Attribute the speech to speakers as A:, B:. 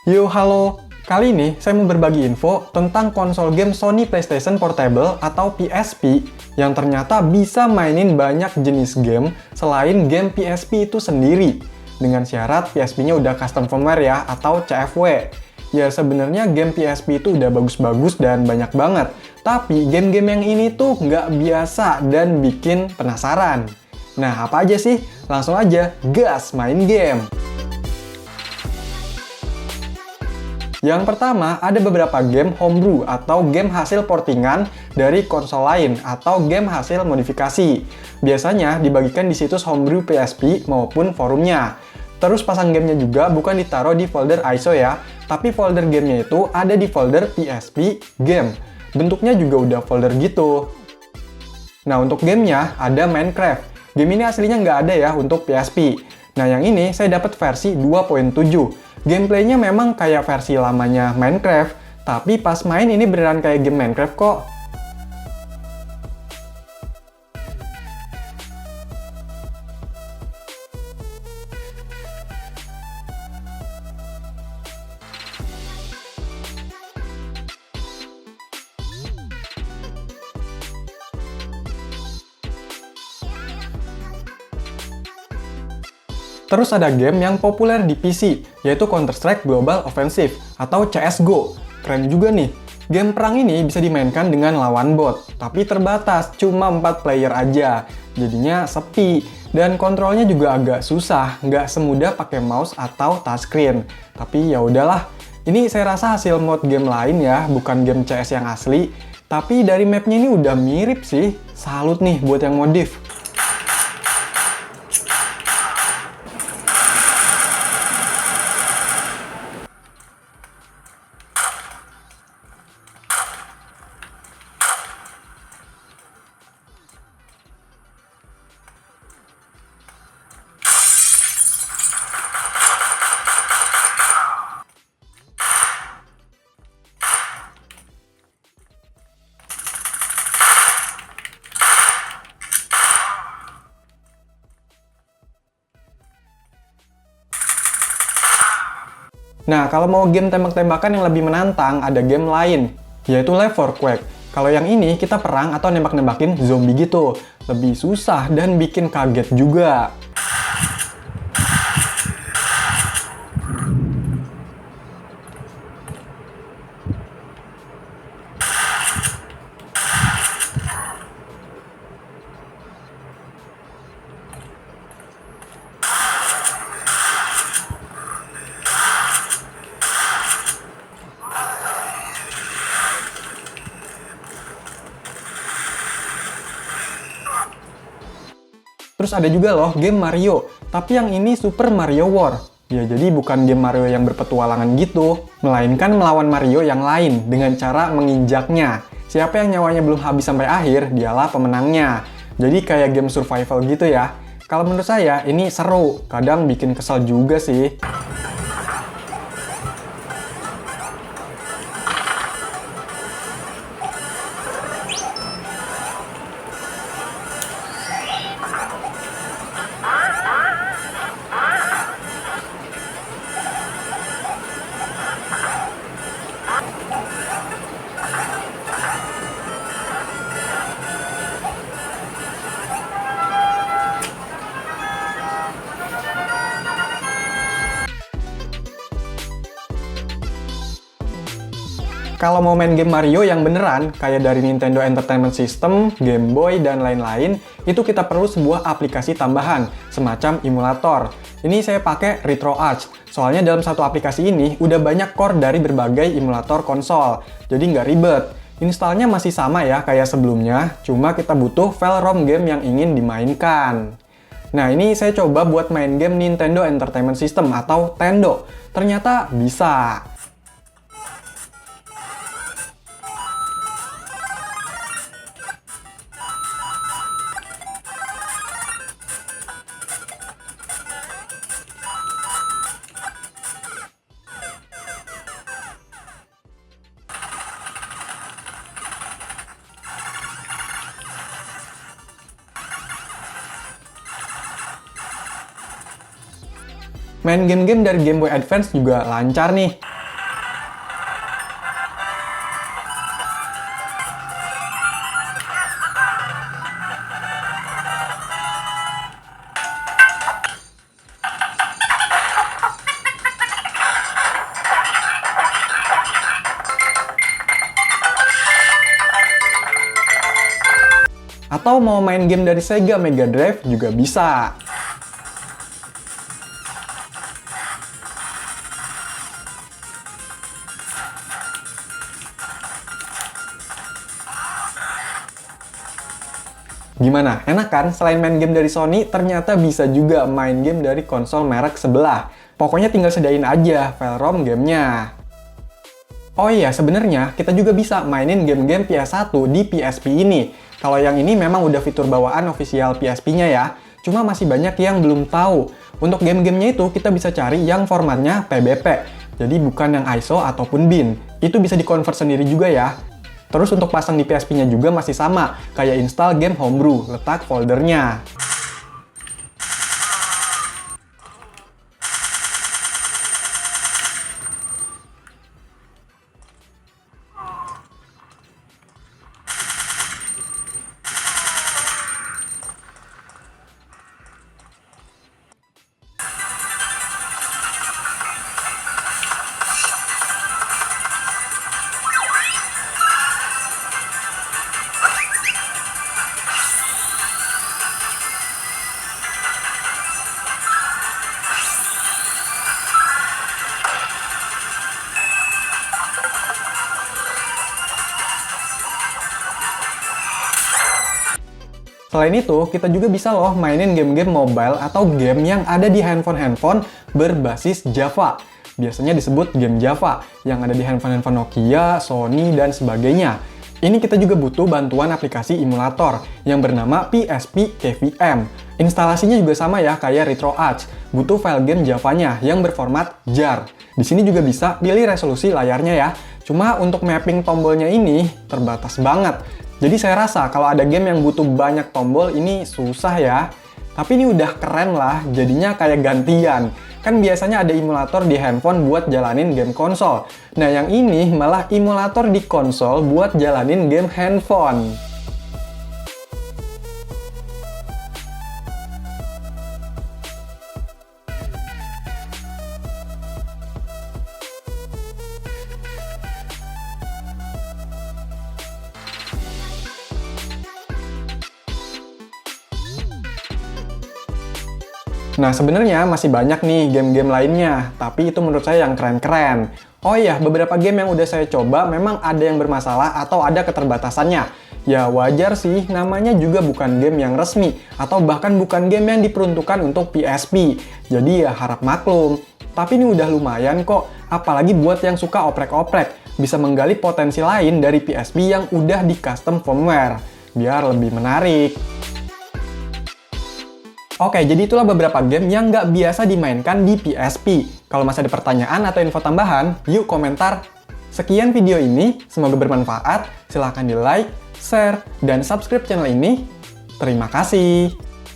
A: Yo, halo. Kali ini saya mau berbagi info tentang konsol game Sony PlayStation Portable atau PSP yang ternyata bisa mainin banyak jenis game selain game PSP itu sendiri. Dengan syarat PSP-nya udah custom firmware ya, atau CFW. Ya sebenarnya game PSP itu udah bagus-bagus dan banyak banget. Tapi game-game yang ini tuh nggak biasa dan bikin penasaran. Nah, apa aja sih? Langsung aja gas main game! Yang pertama, ada beberapa game homebrew atau game hasil portingan dari konsol lain atau game hasil modifikasi. Biasanya dibagikan di situs homebrew PSP maupun forumnya. Terus pasang gamenya juga bukan ditaruh di folder ISO ya, tapi folder gamenya itu ada di folder PSP game. Bentuknya juga udah folder gitu. Nah, untuk gamenya ada Minecraft. Game ini aslinya nggak ada ya untuk PSP. Nah, yang ini saya dapat versi 2.7. Gameplaynya memang kayak versi lamanya Minecraft, tapi pas main ini beneran kayak game Minecraft kok. Terus ada game yang populer di PC, yaitu Counter-Strike Global Offensive atau CSGO. Keren juga nih. Game perang ini bisa dimainkan dengan lawan bot, tapi terbatas, cuma 4 player aja. Jadinya sepi, dan kontrolnya juga agak susah, nggak semudah pakai mouse atau touchscreen. Tapi ya udahlah, ini saya rasa hasil mod game lain ya, bukan game CS yang asli. Tapi dari mapnya ini udah mirip sih, salut nih buat yang modif. Nah, kalau mau game tembak-tembakan yang lebih menantang, ada game lain, yaitu Left 4 Quake. Kalau yang ini, kita perang atau nembak-nembakin zombie gitu. Lebih susah dan bikin kaget juga. Terus ada juga loh game Mario, tapi yang ini Super Mario War. Ya jadi bukan game Mario yang berpetualangan gitu, melainkan melawan Mario yang lain dengan cara menginjaknya. Siapa yang nyawanya belum habis sampai akhir, dialah pemenangnya. Jadi kayak game survival gitu ya. Kalau menurut saya ini seru, kadang bikin kesel juga sih. Kalau mau main game Mario yang beneran, kayak dari Nintendo Entertainment System, Game Boy, dan lain-lain, itu kita perlu sebuah aplikasi tambahan, semacam emulator. Ini saya pakai RetroArch, soalnya dalam satu aplikasi ini udah banyak core dari berbagai emulator konsol, jadi nggak ribet. Installnya masih sama ya kayak sebelumnya, cuma kita butuh file ROM game yang ingin dimainkan. Nah, ini saya coba buat main game Nintendo Entertainment System atau Tendo. Ternyata bisa. Main game-game dari Game Boy Advance juga lancar nih. Atau mau main game dari Sega Mega Drive juga bisa. Gimana? Enak kan? Selain main game dari Sony, ternyata bisa juga main game dari konsol merek sebelah. Pokoknya tinggal sediain aja file ROM gamenya. Oh iya, sebenarnya kita juga bisa mainin game-game PS1 di PSP ini. Kalau yang ini memang udah fitur bawaan official PSP-nya ya. Cuma masih banyak yang belum tahu. Untuk game-gamenya itu kita bisa cari yang formatnya PBP. Jadi bukan yang ISO ataupun bin. Itu bisa di-convert sendiri juga ya. Terus untuk pasang di PSP-nya juga masih sama, kayak install game Homebrew, letak foldernya. Selain itu, kita juga bisa loh mainin game-game mobile atau game yang ada di handphone-handphone berbasis Java. Biasanya disebut game Java, yang ada di handphone-handphone Nokia, Sony, dan sebagainya. Ini kita juga butuh bantuan aplikasi emulator yang bernama PSP KVM. Instalasinya juga sama ya kayak RetroArch, butuh file game Java-nya yang berformat JAR. Di sini juga bisa pilih resolusi layarnya ya. Cuma untuk mapping tombolnya ini terbatas banget. Jadi saya rasa kalau ada game yang butuh banyak tombol ini susah ya. Tapi ini udah keren lah, jadinya kayak gantian. Kan biasanya ada emulator di handphone buat jalanin game konsol. Nah yang ini malah emulator di konsol buat jalanin game handphone. Nah, sebenarnya masih banyak nih game-game lainnya, tapi itu menurut saya yang keren-keren. Oh iya, beberapa game yang udah saya coba memang ada yang bermasalah atau ada keterbatasannya. Ya wajar sih, namanya juga bukan game yang resmi, atau bahkan bukan game yang diperuntukkan untuk PSP. Jadi ya harap maklum. Tapi ini udah lumayan kok, apalagi buat yang suka oprek-oprek. Bisa menggali potensi lain dari PSP yang udah di custom firmware, biar lebih menarik. Oke, jadi itulah beberapa game yang nggak biasa dimainkan di PSP. Kalau masih ada pertanyaan atau info tambahan, yuk komentar. Sekian video ini, semoga bermanfaat. Silahkan di like, share, dan subscribe channel ini. Terima kasih.